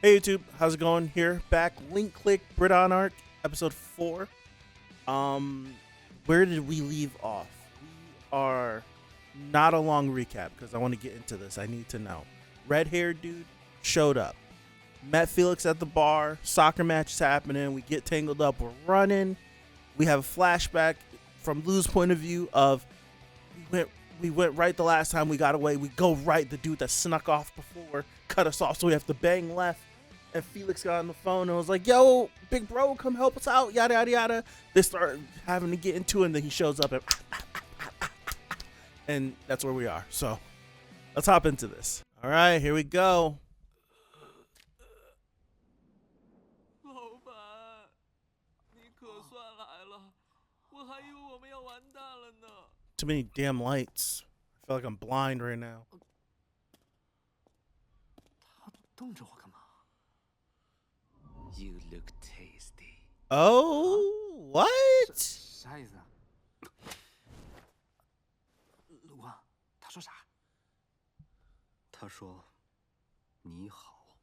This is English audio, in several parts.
Hey YouTube, how's it going? Here, back, link click, Bridon arc, episode 4. Where did we leave off? We are not a long recap because I want to get into this. I need to know. Red-haired dude showed up. Met Felix at the bar. Soccer match is happening. We get tangled up. We're running. We have a flashback from Lou's point of view of we went right the last time we got away. We go right. The dude that snuck off before cut us off, so we have to bang left. And Felix got on the phone and was like, yo, big bro, come help us out, yada, yada, yada. They start having to get into it, and then he shows up, and that's where we are. So let's hop into this. All right, here we go. Too many damn lights. I feel like I'm blind right now. You look tasty. Oh, what? 啥意思啊？陆光，他说啥？他说你好。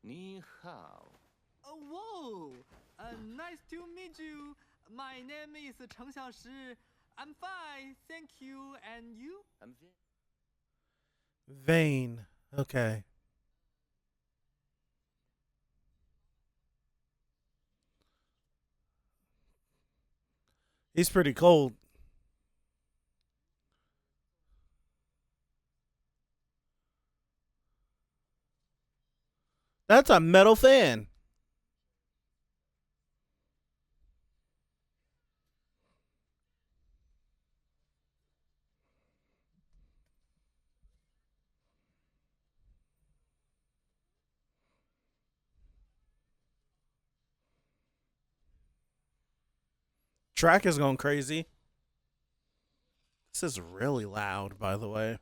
你好。Whoa, nice to meet you. My name is 程小石. I'm fine, thank you. And you? I'm Vain. Okay. He's pretty cold. That's a metal fan. Track is going crazy. This is really loud, by the way.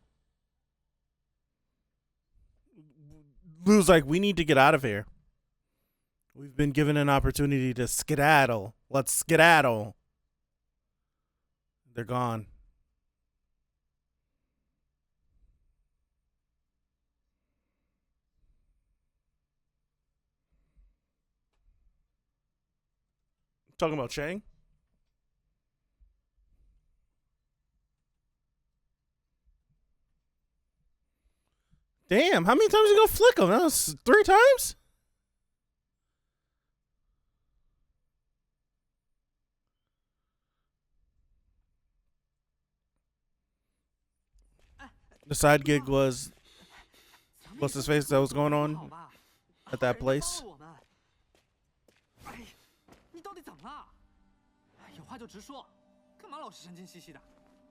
Lou's like, we need to get out of here. We've been given an opportunity to skedaddle. Let's skedaddle. They're gone. Talking about Chang? Damn, how many times you gonna flick him? That was 3 times? The side gig was what's his face that was going on at that place. 你到底怎么了？有话就直说，干嘛老是神经兮兮的？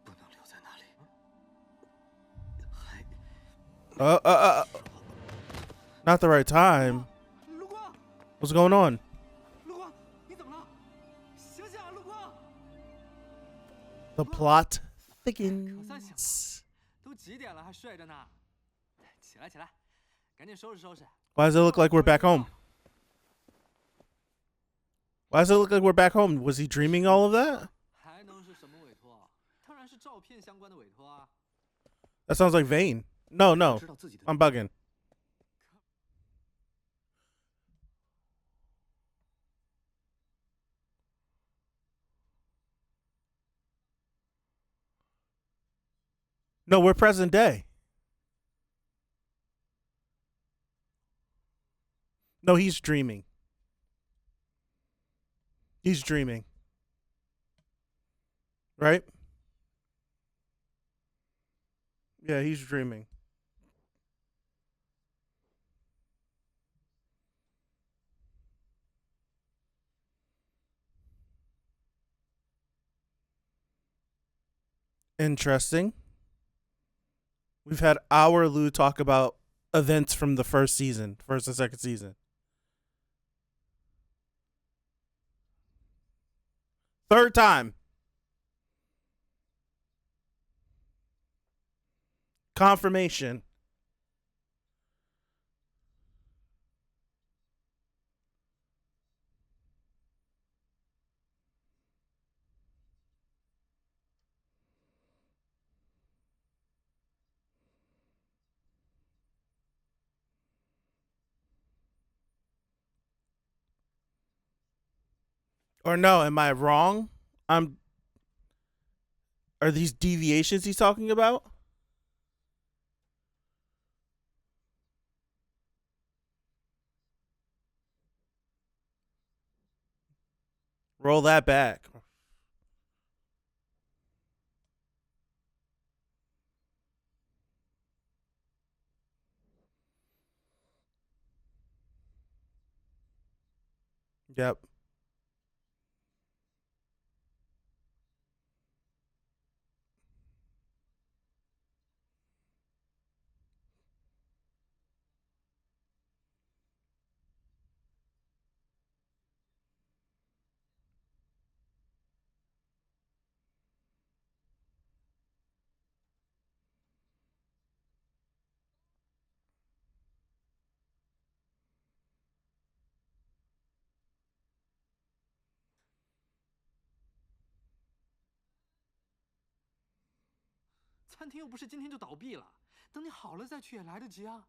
不能留在那里。Not the right time. What's going on? 陆光，你怎么了？醒醒啊，陆光！ The plot thickens. 都几点了还睡着呢？起来起来，赶紧收拾收拾。 Why does it look like we're back home? Why does it look like we're back home? Was he dreaming all of that? 还能是什么委托？当然是照片相关的委托啊。 That sounds like Vane. No, I'm bugging. No, we're present day. No, he's dreaming. He's dreaming. Right? Yeah, he's dreaming. Interesting. We've had our Lou talk about events from the first and second season. Third time. Confirmation. Or no, am I wrong? I'm. Are these deviations he's talking about? Roll that back. Yep.餐厅又不是今天就倒闭了，等你好了再去也来得及啊。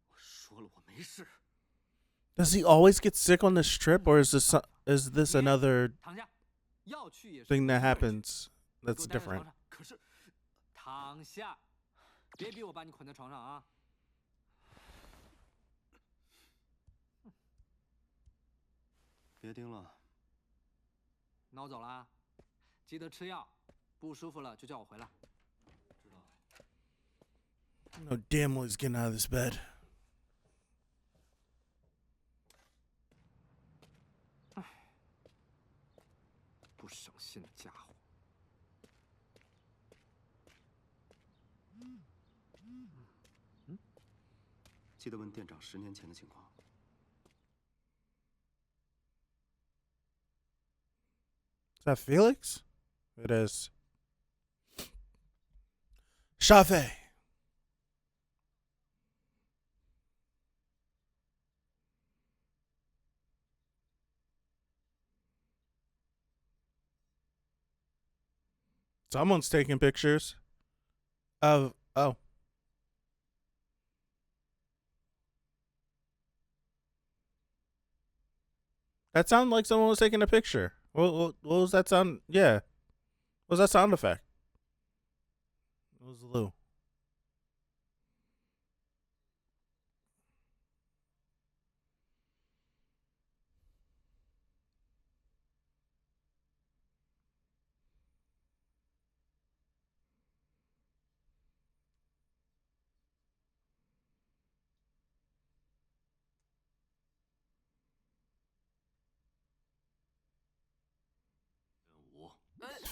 我说了，我没事。Does he always get sick on this trip, or is this another 躺下，要去也是 thing that 有事儿去 happens 你给 that's 我待在床 different? 上。可是，躺下，别逼我把你捆在床上啊！别盯了。挠走了，记得吃药，不舒服了就叫我回来。知道。No, damn well he's getting out of this bed. 不省心的家伙。记得问店长10年前的情况。Is that Felix? It is. Shafe. Someone's taking pictures of. Oh. That sounded like someone was taking a picture. What was that sound? Yeah. What was that sound effect? It was Lou.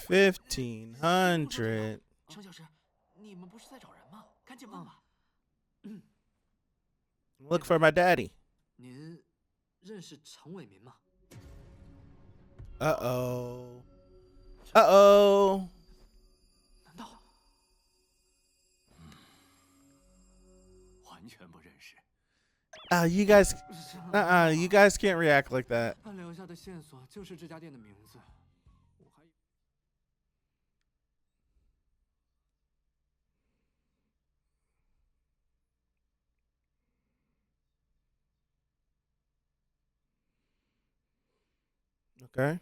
$1,500. 程小时，你们不是在找人吗？赶紧问吧。Look for my daddy. 您认识陈伟民吗？ Uh-oh. Uh-oh. 难道？完全不认识。You guys. You guys can't react like that. 他留下的线索就是这家店的名字。我还。Okay.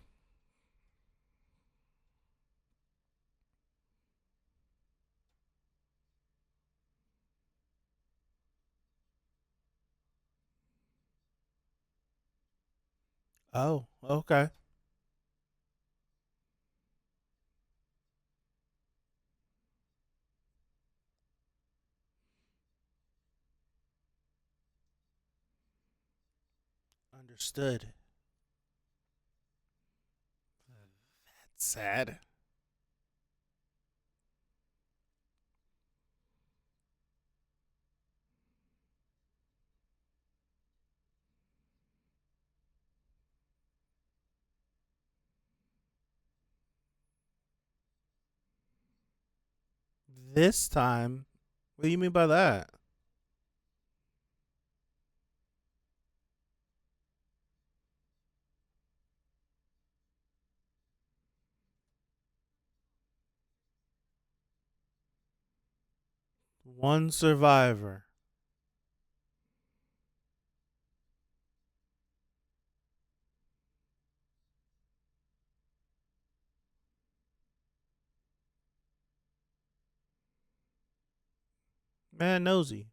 Oh, okay. Understood. That's sad. This time? What do you mean by that? One survivor. Man, nosy.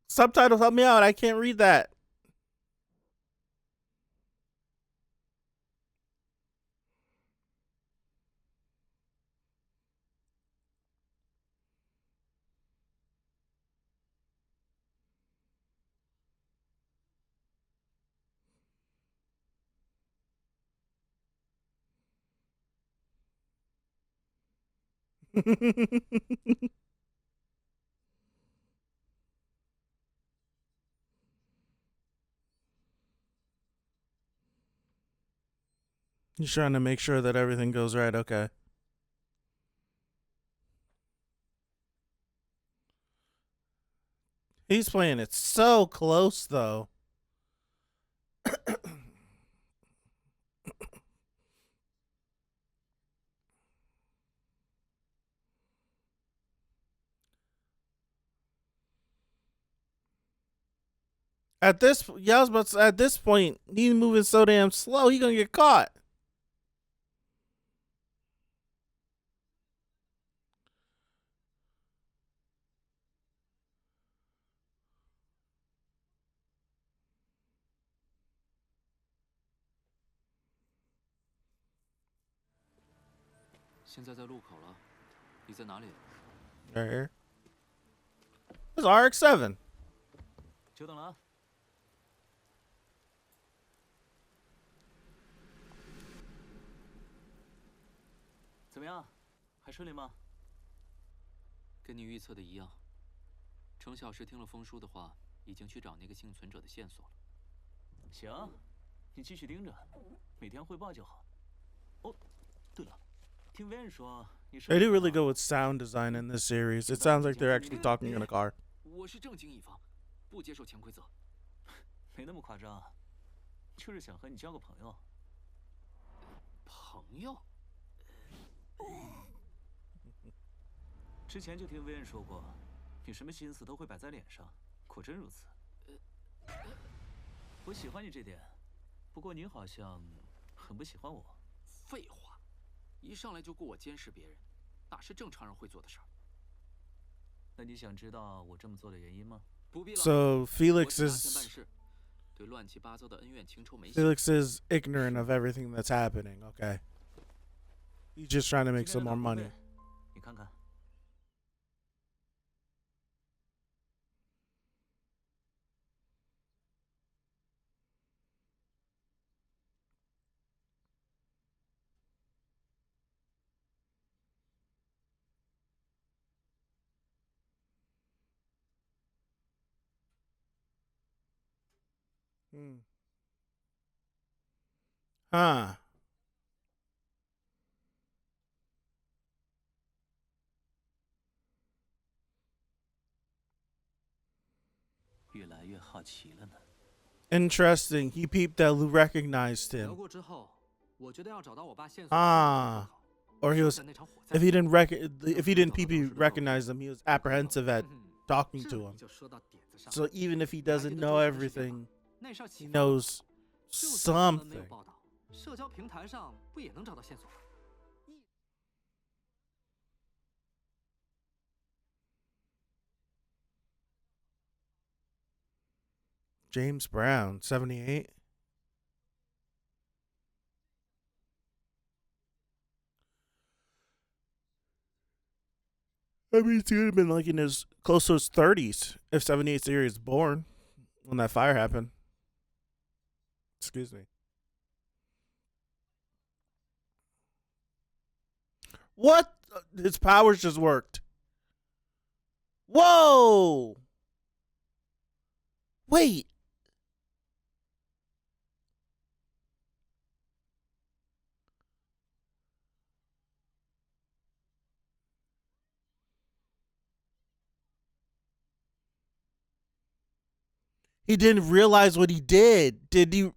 Subtitles, help me out. I can't read that. He's trying to make sure that everything goes right. Okay. He's playing it so close, though. At this, yeah, I was about to, at this point, he's moving so damn slow. He gonna get caught. 现在在路口了，你在哪里？ Right here. It's RX-7. 久等了啊。怎么样，还顺利吗？跟你预测的一样。程小时听了风叔的话，已经去找那个幸存者的线索了。行，你继续盯着，每天汇报就好。哦，对了。 They do really good with sound design in this series. It sounds like they're actually talking in a car. 我是正经一方，不接受潜规则。没那么夸张，就是想和你交个朋友。朋友？之前就听威恩说过，你什么心思都会摆在脸上，果真如此。我喜欢你这点，不过你好像很不喜欢我。废话。 一上来就雇我监视别人，哪是正常人会做的事儿？那你想知道我这么做的原因吗？不必了。So Felix is ignorant of everything that's happening. Okay, he's just trying to make some more money. 你看看。Huh. 越来越好奇了呢。Interesting. He peeped that Lou recognized him. Ah. Or he was, if he didn't peep recognize him, he was apprehensive at talking to him. So even if he doesn't know everything, he knows something. James Brown, 78. I mean, he would have been like in his close to his 30s if 78 series was born when that fire happened. Excuse me. What? His powers just worked. Whoa! Wait. He didn't realize what he did. Did he?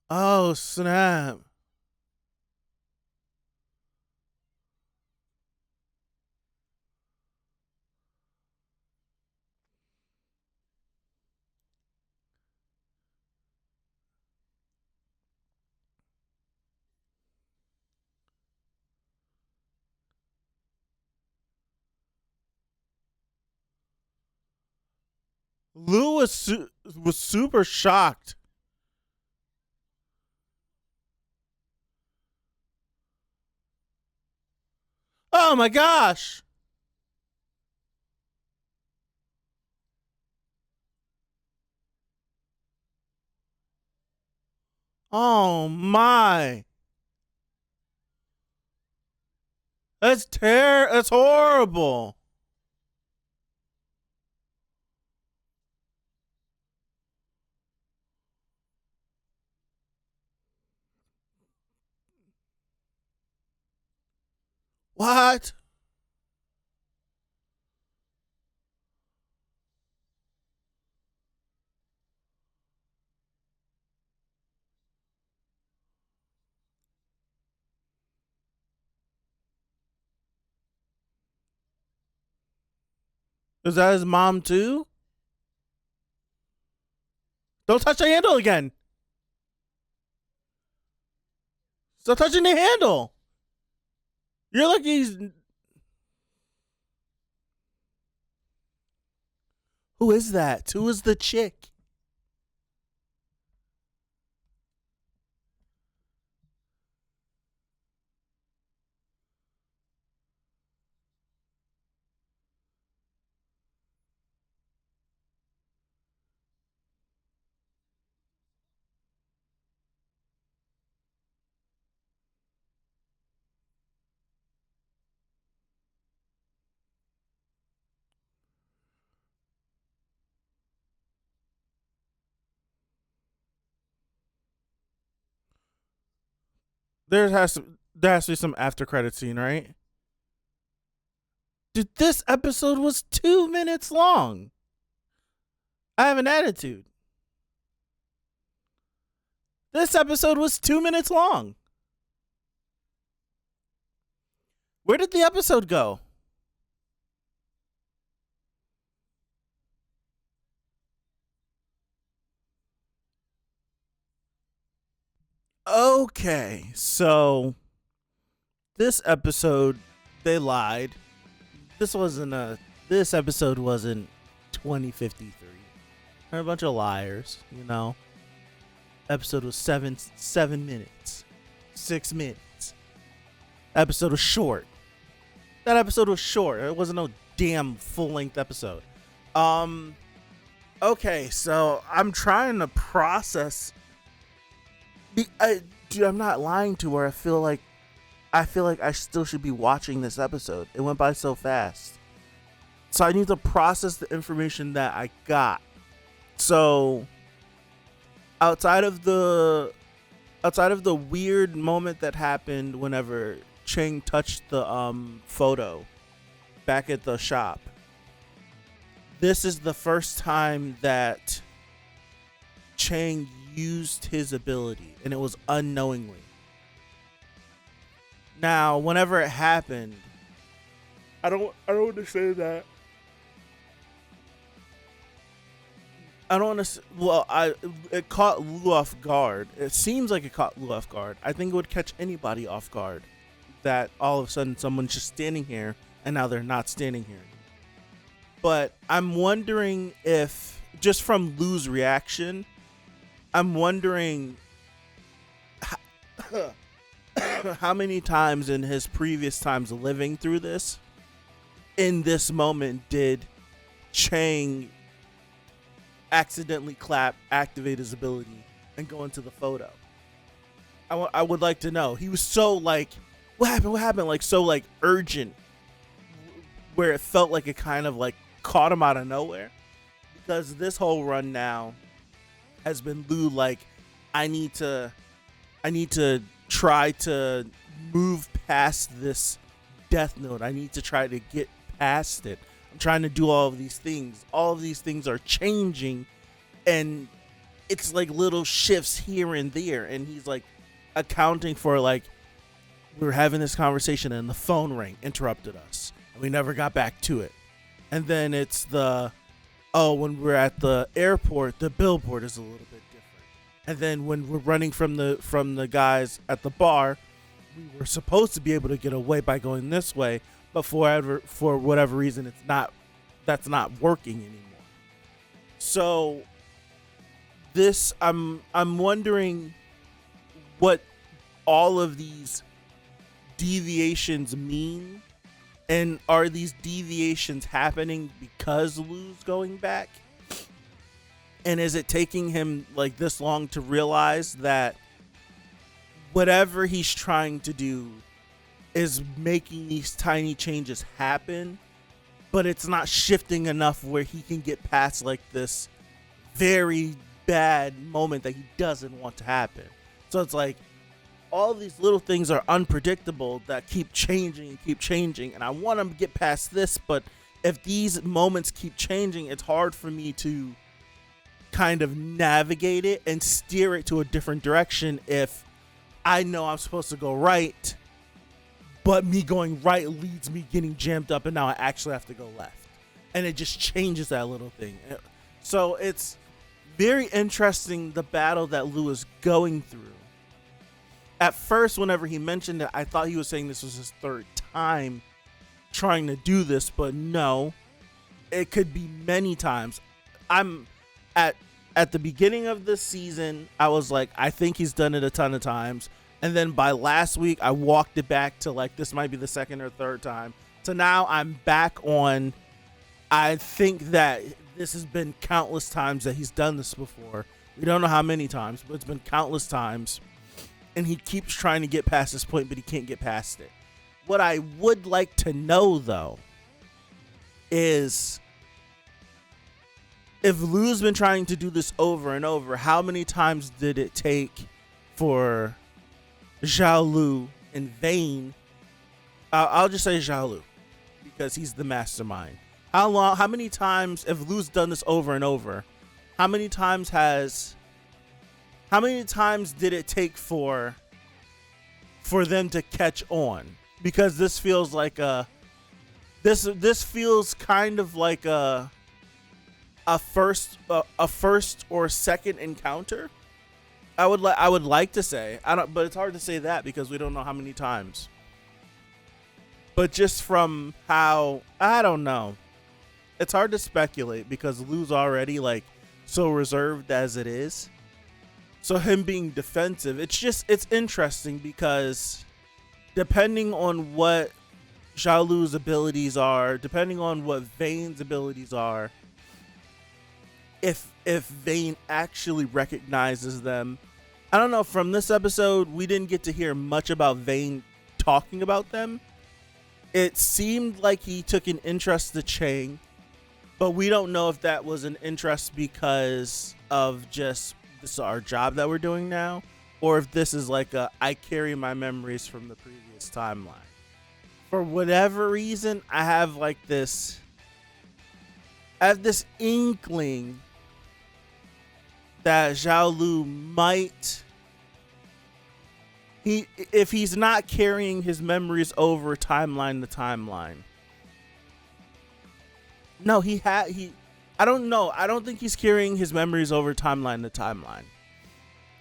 Oh, snap. Lou was super shocked. Oh my gosh. Oh my. That's horrible. What? Is that his mom too? Don't touch the handle again. Stop touching the handle. You're like he's. Who is that? Who is the chick? There has to be some after credit scene, right? Dude, this episode was 2 minutes long. I have an attitude. This episode was 2 minutes long. Where did the episode go? Okay, so this episode, they lied. This episode wasn't 2053. They're a bunch of liars, you know. Episode was 7 minutes. 6 minutes. Episode was short. That episode was short. It wasn't no damn full-length episode. Okay, so I'm trying to process. Dude, I'm not lying to her. I feel like I still should be watching this episode. It went by so fast. So I need to process the information that I got. So outside of the weird moment that happened whenever Chang touched the photo back at the shop, this is the first time that Chang used his ability, and it was unknowingly. Now, whenever it happened, I don't want to say that. I don't want to. Well, it caught Lou off guard. It seems like it caught Lou off guard. I think it would catch anybody off guard. That all of a sudden someone's just standing here, and now they're not standing here. But I'm wondering if, just from Lou's reaction, I'm wondering how many times in his previous times living through this, in this moment, did Chang accidentally activate his ability, and go into the photo. I would like to know. He was so like, what happened? Like, so like urgent, where it felt like it kind of like caught him out of nowhere. because this whole run now has been Lou like, I need to try to move past this death note. I need to try to get past it. I'm trying to do all of these things. All of these things are changing, and it's like little shifts here and there. And he's like accounting for, like, we were having this conversation and the phone rang, interrupted us, and we never got back to it. And then it's when we're at the airport, the billboard is a little bit different. And then when we're running from the guys at the bar, we were supposed to be able to get away by going this way, but for whatever reason, that's not working anymore. So this, I'm wondering what all of these deviations mean, and are these deviations happening because Lou's going back? And is it taking him like this long to realize that whatever he's trying to do is making these tiny changes happen, but it's not shifting enough where he can get past like this very bad moment that he doesn't want to happen? So it's like all these little things are unpredictable that keep changing, and I want him to get past this, but if these moments keep changing, it's hard for me to kind of navigate it and steer it to a different direction if I know I'm supposed to go right, but me going right leads me getting jammed up, and now I actually have to go left. And it just changes that little thing. So it's very interesting, the battle that Lou is going through. At first, whenever he mentioned it, I thought he was saying this was his third time trying to do this, but no, it could be many times. I'm at the beginning of this season, I was like, I think he's done it a ton of times. And then by last week, I walked it back to like, this might be the second or third time. So now I'm back on, I think that this has been countless times that he's done this before. We don't know how many times, but it's been countless times. And he keeps trying to get past this point, but he can't get past it. What I would like to know, though, is if Lou's been trying to do this over and over, how many times did it take for Zhao Lu and Vayne? I'll just say Zhao Lu because he's the mastermind. How many times, if Lou's done this over and over, how many times did it take for them to catch on? Because this feels like this feels kind of like a first or second encounter. I would like to say, but it's hard to say that because we don't know how many times. But just from how, I don't know, it's hard to speculate because Lou's already like so reserved as it is. So him being defensive, it's interesting because depending on what Zhao Lu's abilities are, depending on what Vayne's abilities are, if Vayne actually recognizes them. I don't know, from this episode, we didn't get to hear much about Vayne talking about them. It seemed like he took an interest to Chang, but we don't know if that was an interest because of just this is our job that we're doing now, or if this is like I carry my memories from the previous timeline. For whatever reason, I have this inkling that Zhao Lu might, if he's not carrying his memories over timeline to timeline. No, I don't know. I don't think he's carrying his memories over timeline to timeline.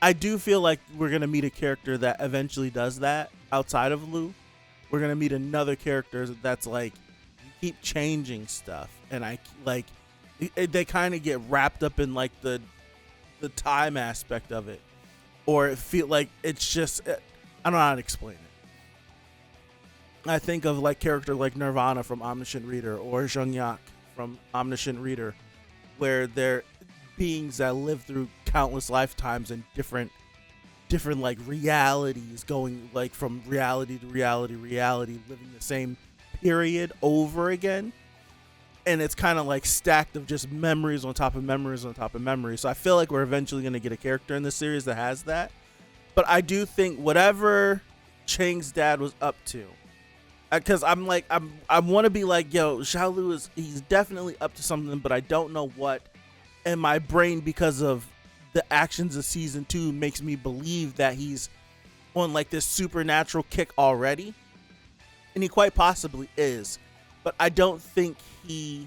I do feel like we're going to meet a character that eventually does that outside of Lu. We're going to meet another character that's like, you keep changing stuff. And they kind of get wrapped up in like the time aspect of it. Or it feel like it's just, I don't know how to explain it. I think of like character like Nirvana from Omniscient Reader or Zhongyak from Omniscient Reader, where they're beings that live through countless lifetimes and different like realities, going like from reality to reality, living the same period over again. and it's kind of like stacked of just memories on top of memories on top of memories. So I feel like we're eventually going to get a character in this series that has that. But I do think whatever Chang's dad was up to, because I want to be like, yo, Xiaolu he's definitely up to something, but I don't know what. And my brain, because of the actions of season 2, makes me believe that he's on like this supernatural kick already, and he quite possibly is. But I don't think he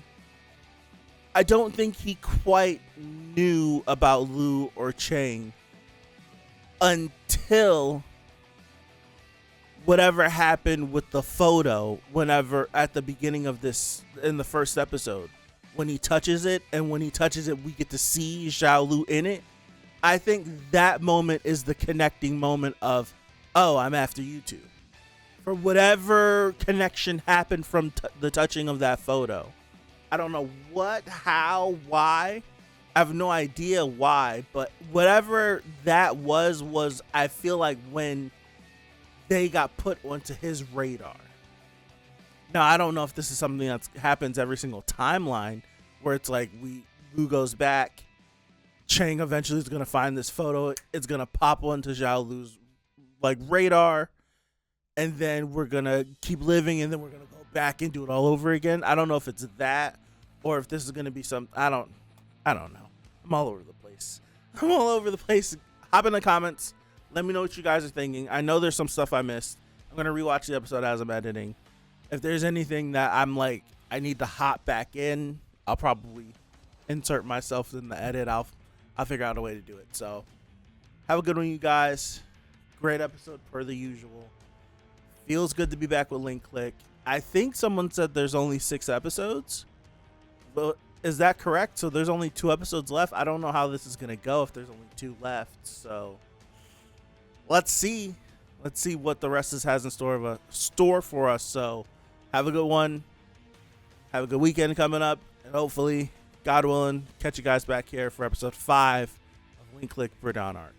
quite knew about Lu or Chang until whatever happened with the photo, whenever at the beginning of this, in the first episode, when he touches it, and when he touches it we get to see Xiaolu in it. I think that moment is the connecting moment of, oh, I'm after you two. For whatever connection happened from the touching of that photo. I don't know what, how, why. I have no idea why, but whatever that was I feel like when they got put onto his radar. Now, I don't know if this is something that happens every single timeline, where it's like Lu goes back, Chang eventually is going to find this photo, it's going to pop onto Xiaolu's like radar, and then we're going to keep living, and then we're going to go back and do it all over again. I don't know if it's that, or if this is going to be some, I don't know. I'm all over the place. Hop in the comments. Let me know what you guys are thinking. I know there's some stuff I missed. I'm going to rewatch the episode as I'm editing. If there's anything that I'm like, I need to hop back in, I'll probably insert myself in the edit. I'll figure out a way to do it. So have a good one, you guys. Great episode per the usual. Feels good to be back with linkclick. I think someone said there's only 6 episodes. But is that correct? So there's only 2 episodes left. I don't know how this is going to go if there's only 2 left. So let's see. Let's see what the rest has in store for us. So have a good one. Have a good weekend coming up. And hopefully, God willing, catch you guys back here for episode 5 of linkclick Bridon Arc.